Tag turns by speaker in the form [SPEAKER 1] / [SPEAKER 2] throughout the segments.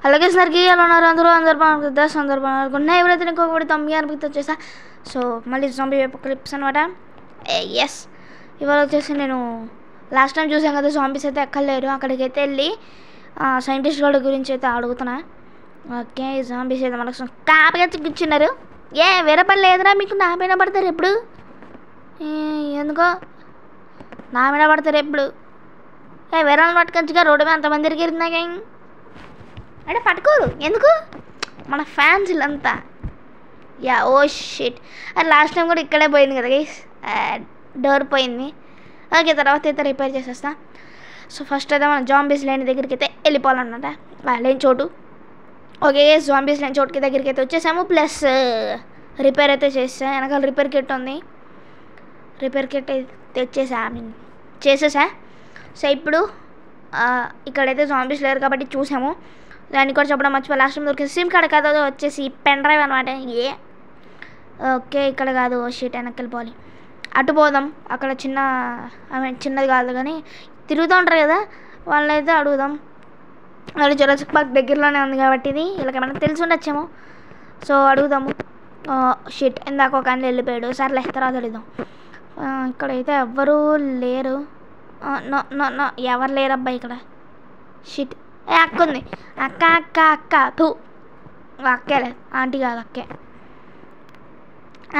[SPEAKER 1] అలాగే సరికి ఎలా ఉన్నారు అందరూ బాగుంటుంది సందర్భం ఎవరైతే ఇంకొకటి తొమ్మిది అనిపిస్తే వచ్చేసా. సో మళ్ళీ జంబీ క్లిప్స్ అనమాట. ఎస్, ఇవాళ వచ్చేసి నేను లాస్ట్ టైం చూసాం కదా జాంబీస్ అయితే ఎక్కలేరు, అక్కడికి అయితే వెళ్ళి సైంటిస్ట్ వాళ్ళ గురించి అయితే అడుగుతున్నా. ఓకే, జాంబీస్ అయితే మనకు కాపగా చిక్కిచ్చిన్నారు. వేరే పని లేదురా మీకు, నా మీద పడతారు ఎప్పుడు, ఎందుకో నా మీద పడతారు ఎప్పుడు. వేరే వాళ్ళు పట్టుకొచ్చుగా రోడ్డు మీద అంతమంది తిరిగిరు నాకే అంటే పట్టుకోరు ఎందుకు, మన ఫ్యాన్స్ వీళ్ళంతా. ఓ షిట్, అది లాస్ట్ టైం కూడా ఇక్కడే పోయింది కదా గైస్, డోర్ పోయింది. ఓకే, తర్వాత అయితే రిపేర్ చేసేస్తా. సో ఫస్ట్ అయితే మనం జాంబీస్ లేని దగ్గరికి అయితే వెళ్ళిపోవాలన్నమాట, లేని చోటు. ఓకే, జాంబీస్ లేని చోటుకి దగ్గరికి అయితే వచ్చేసాము. ప్లస్ రిపేర్ అయితే చేసా, వెనకాల రిపేర్ కిట్ ఉంది, రిపేర్ కిట్ అయితే తెచ్చేసా, చేసేసా. సో ఇప్పుడు ఇక్కడైతే జాంబీస్ లేరు కాబట్టి చూసాము. దాన్ని కూడా చెప్పడం మర్చిపోయి లాస్ట్ టైం దొరికింది సిమ్ కార్డ్ కదా, వచ్చేసి పెన్ డ్రైవ్ అనమాట. ఓకే, ఇక్కడ కాదు, షీట్ వెనక్కి వెళ్ళిపోవాలి. అటు పోదాం, అక్కడ చిన్నది కాదు కానీ తిరుగుతూ ఉంటారు కదా, వాళ్ళైతే అడుగుదాం. వాళ్ళు జురాసిక్ పార్క్ దగ్గరలోనే ఉంది కాబట్టి ఇది వీళ్ళకి మనకు తెలిసి ఉండొచ్చేమో. సో అడుగుదాము. షీట్ ఇందాక ఒక ఆయన వెళ్ళిపోయాడు, సర్లే తర్వాత అడుగుదాం. ఇక్కడైతే ఎవ్వరూ లేరు. నో ఎవరు లేరు అబ్బాయి ఇక్కడ. షీట్, అక్క ఉంది, అక్క అక్క అక్క టూ అక్కేలే, ఆంటీ కాదు అక్కే.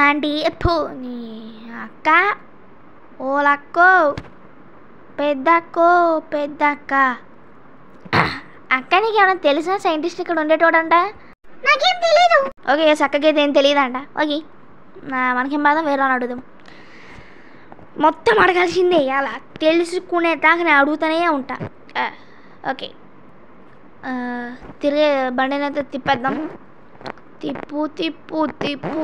[SPEAKER 1] ఆంటీ టూ నీ అక్క, ఓలక్కో పెద్దక్కో పెద్దక్క. అక్క నీకు ఏమైనా తెలిసిన సైంటిస్ట్ ఇక్కడ ఉండేటోడంట? నాకేం తెలీదు. ఓకే, అక్కకైతే ఏం తెలియదంట. ఓకే, మనకేం బాధ, వేరే అని అడుగుదాం. మొత్తం అడగాల్సిందే, అలా తెలుసుకునే దాకా నేను అడుగుతూనే ఉంటా. ఓకే, తిరిగే బండిని అయితే తిప్పేద్దాం. తిప్పు తిప్పు తిప్పు.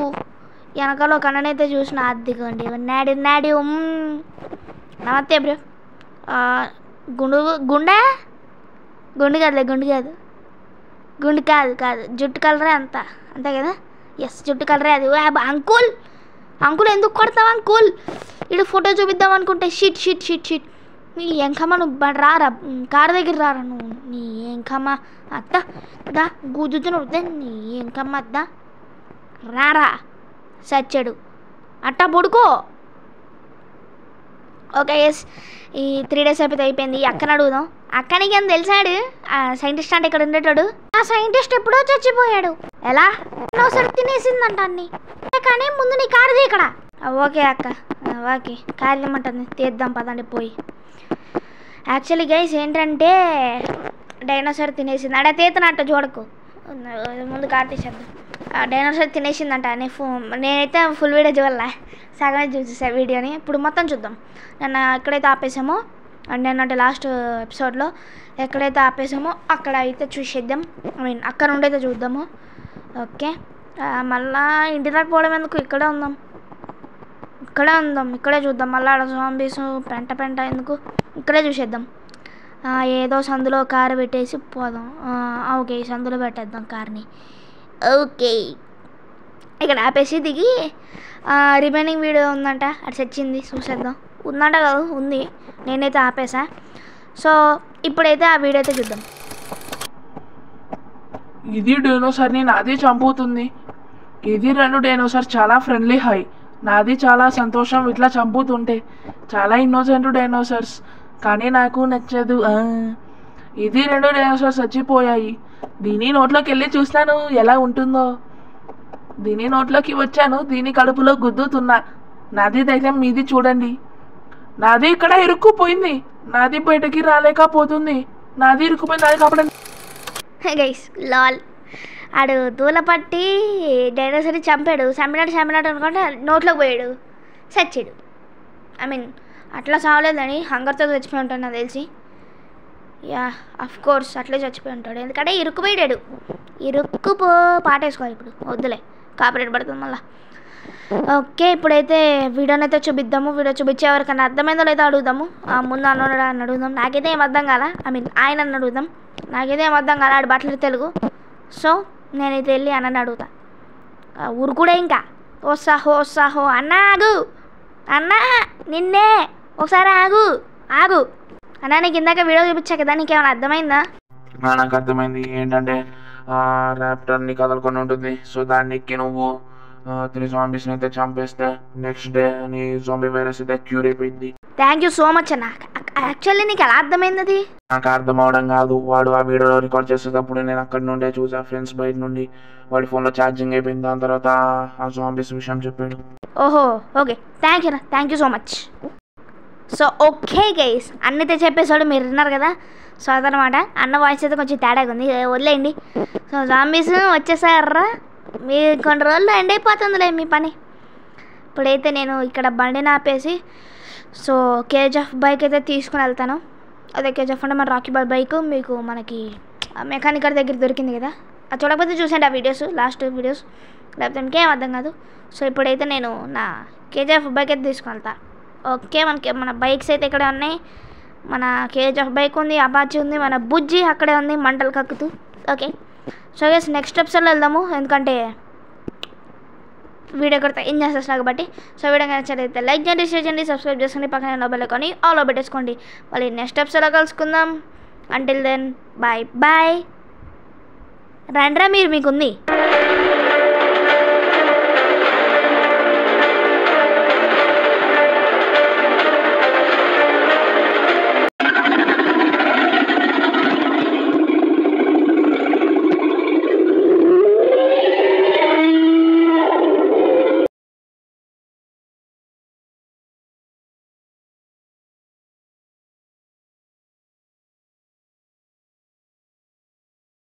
[SPEAKER 1] వెనకాల ఒక అన్ననైతే చూసిన, అద్దెకోండి నాడి. నమస్తే బ్రో. గుండు కాదు, జుట్టు కలరే అంతే కదా. ఎస్, జుట్టు కలరే అది. అంకుల్ ఎందుకు కొడతావు అంకుల్? ఇటు ఫోటో చూపిద్దాం అనుకుంటే షిట్ నీ ఎంకమ్మ, నువ్వు రారా కారు దగ్గర రారా నువ్వు, నీ ఎంకమ్మ అత్త దా గుద్దుతూ నువ్వుతే, నీ ఎంకమ్మ అద్దా రారా సచ్చాడు అట్టా పడుకో. ఓకే ఎస్, ఈ 3 days అయిపోయింది. అక్కని అడుగుదాం. అక్క నీకేం తెలిసాడు సైంటిస్ట్ అంటే ఇక్కడ ఉండేటాడు? ఆ సైంటిస్ట్ ఎప్పుడో చచ్చిపోయాడు. ఎలా? ఒకసారి తినేసిందంట అన్ని, కానీ ముందు నీ కారుది ఇక్కడ. ఓకే అక్క, ఓకే కారు ఇమ్మంటుంది, తీద్దాం పదండి పోయి. యాక్చువల్లీ గైస్ ఏంటంటే డైనోసార్ తినేసింది. అడే తీతనట్టు చూడకు, ముందు కారు తీసేద్దాం. డైనోసార్ తినేసిందంట. నేనైతే ఫుల్ వీడియో చూడాల, సగమే చూసేసా వీడియోని. ఇప్పుడు మొత్తం చూద్దాం. నన్ను ఎక్కడైతే ఆపేసామో, అంటే లాస్ట్ ఎపిసోడ్లో ఎక్కడైతే ఆపేసామో అక్కడ అయితే చూసేద్దాం. అక్కడ నుండి అయితే చూద్దాము. ఓకే, మళ్ళా ఇంటి దాకా పోవడం ఎందుకు, ఇక్కడే ఉందాం, ఇక్కడే చూద్దాం. మళ్ళీ ఆడ జాంబీస్ పెంట ఎందుకు, ఇక్కడే చూసేద్దాం. ఏదో సందులో కారు పెట్టేసి పోదాం. ఓకే, సందులో పెట్టేద్దాం కార్ని. ఓకే, ఇక్కడ ఆపేసి దిగి రిమైనింగ్ వీడియో ఉందంట, అది చచ్చింది చూసేద్దాం. ఉందంట కాదు, ఉంది, నేనైతే ఆపేసా. సో ఇప్పుడైతే ఆ వీడియో అయితే చూద్దాం.
[SPEAKER 2] ఇది డైనోసార్ని నాది చంపుతుంది. ఇది 2 డైనోసార్ చాలా ఫ్రెండ్లీ హై, నాది చాలా సంతోషం ఇట్లా చంపుతుంటే. చాలా ఇన్నోసెంట్ డైనోసార్స్, కానీ నాకు నచ్చదు. ఇది 2 డైనోసార్స్ చచ్చిపోయాయి. దీని నోట్లోకి వెళ్ళి చూస్తాను ఎలా ఉంటుందో. దీని నోట్లోకి వచ్చాను, దీని కడుపులో గుద్దుతున్నా. నాది ధైర్యం, మీది చూడండి. నాది ఇక్కడ ఇరుక్కుపోయింది, నాది బయటకి రాలేకపోతుంది. నాది ఇరుక్కుపోయింది, నాది కాపాడండి.
[SPEAKER 1] గైస్ లాల్, ఆడు దూల పట్టి డైనోసార్ని చంపినాడు అనుకుంటే నోట్లోకి పోయాడు, చచ్చాడు. అట్లా చావలేదని హంగర్తో చచ్చిపోయి ఉంటాడు నాకు తెలిసి. అఫ్ కోర్స్ అట్లే చచ్చిపోయి ఉంటాడు, ఎందుకంటే ఇరుక్కుపోయాడు. పాటేసుకోవాలి ఇప్పుడు, వద్దులే కాపరేట్ పడుతుంది మళ్ళీ. ఓకే, ఇప్పుడైతే వీడియోని అయితే చూపిద్దాము. వీడియో చూపించే ఎవరికన్నా అర్థమైందో లేదో అడుగుదాము. ముందు అన్నోడా అని అడుగుదాం. నాకైతే ఏం అర్థం కాదా, ఆయన అని అడుగుదాం. నాకైతే ఏం అర్థం కాదా, ఆడు బట్టలు తెలుగు. సో నేనైతే వెళ్ళి అన్నని అడుగుతా. ఊరు కూడా ఇంకా ఓసాహో అన్నా నిన్నే ఒకసారి ఆగు అన్నా, నీకు ఇందాక వీడియో చూపించా కదా, నీకేమైనా అర్థమైందా?
[SPEAKER 3] నాకు అర్థమైంది ఏంటంటే ర్యాప్టర్ని కదలుకొని ఉంటుంది. సో దాన్ని ఎక్కి నువ్వు 3 జాంబీస్ని అయితే చంపేస్తే నెక్స్ట్ డే నీ జాంబీ వైరస్ అయితే క్యూర్ అయిపోయింది.
[SPEAKER 1] థ్యాంక్ యూ సో మచ్ అన్న. యాక్చువల్లీ నీకు ఎలా అర్థమైంది అది?
[SPEAKER 3] నాకు అర్థం అవడం కాదు, వాడు ఆ వీడియో రికార్డ్ చేసేటప్పుడు నేను అక్కడి నుండే చూసా, ఫ్రెండ్స్ బయట నుండి. వాడి ఫోన్లో ఛార్జింగ్ అయిపోయింది. దాని తర్వాత ఆ జాంబీస్ విషయం చెప్పాడు.
[SPEAKER 1] ఓహో ఓకే, థ్యాంక్ యూ అన్న, thank you so much. So okay guys, అన్నైతే చెప్పేసాడు, మీరు విన్నారు కదా. సో అదనమాట, అన్న వాయిస్ అయితే కొంచెం తేడాగా ఉంది, వదిలేయండి. సో జాంబీస్ వచ్చేసారా, మీ కొన్ని రోజుల్లో ఎండ్ అయిపోతుందిలే మీ పని. ఇప్పుడైతే నేను ఇక్కడ బండిని ఆపేసి సో కేజీఎఫ్ బైక్ అయితే తీసుకుని వెళ్తాను. అదే కేజీఎఫ్ అంటే మన రాకీ బాయ్ బైక్ మీకు మనకి మెకానికల్ దగ్గర దొరికింది కదా, అది చూడకపోతే చూసండి ఆ వీడియోస్, లాస్ట్ వీడియోస్, లేకపోతే ఇంకేం అర్థం కాదు. సో ఇప్పుడైతే నేను నా కేజీఎఫ్ బైక్ అయితే తీసుకుని వెళ్తాను. ఓకే, మన బైక్స్ అయితే ఇక్కడే ఉన్నాయి. మన కేజీఎఫ్ బైక్ ఉంది, అపాచీ ఉంది, మన బుజ్జి అక్కడే ఉంది మంటలు కక్కుతూ. ఓకే, సో గైస్ నెక్స్ట్ ఎపిసోడ్లో వెళ్దాము, ఎందుకంటే వీడియో కూడా ఎంజాయ్ చేస్తున్నా కాబట్టి. సో వీడియో నచ్చినట్లయితే లైక్ చేయండి, షేర్ చేయండి, సబ్స్క్రైబ్ చేసుకోండి, పక్కన బెల్ ఐకాన్ ఆల్ పెట్టేసుకోండి. మళ్ళీ నెక్స్ట్ ఎపిసోడ్లో కలుసుకుందాం. Until then bye bye. రండ్రా మీరు, మీకుంది.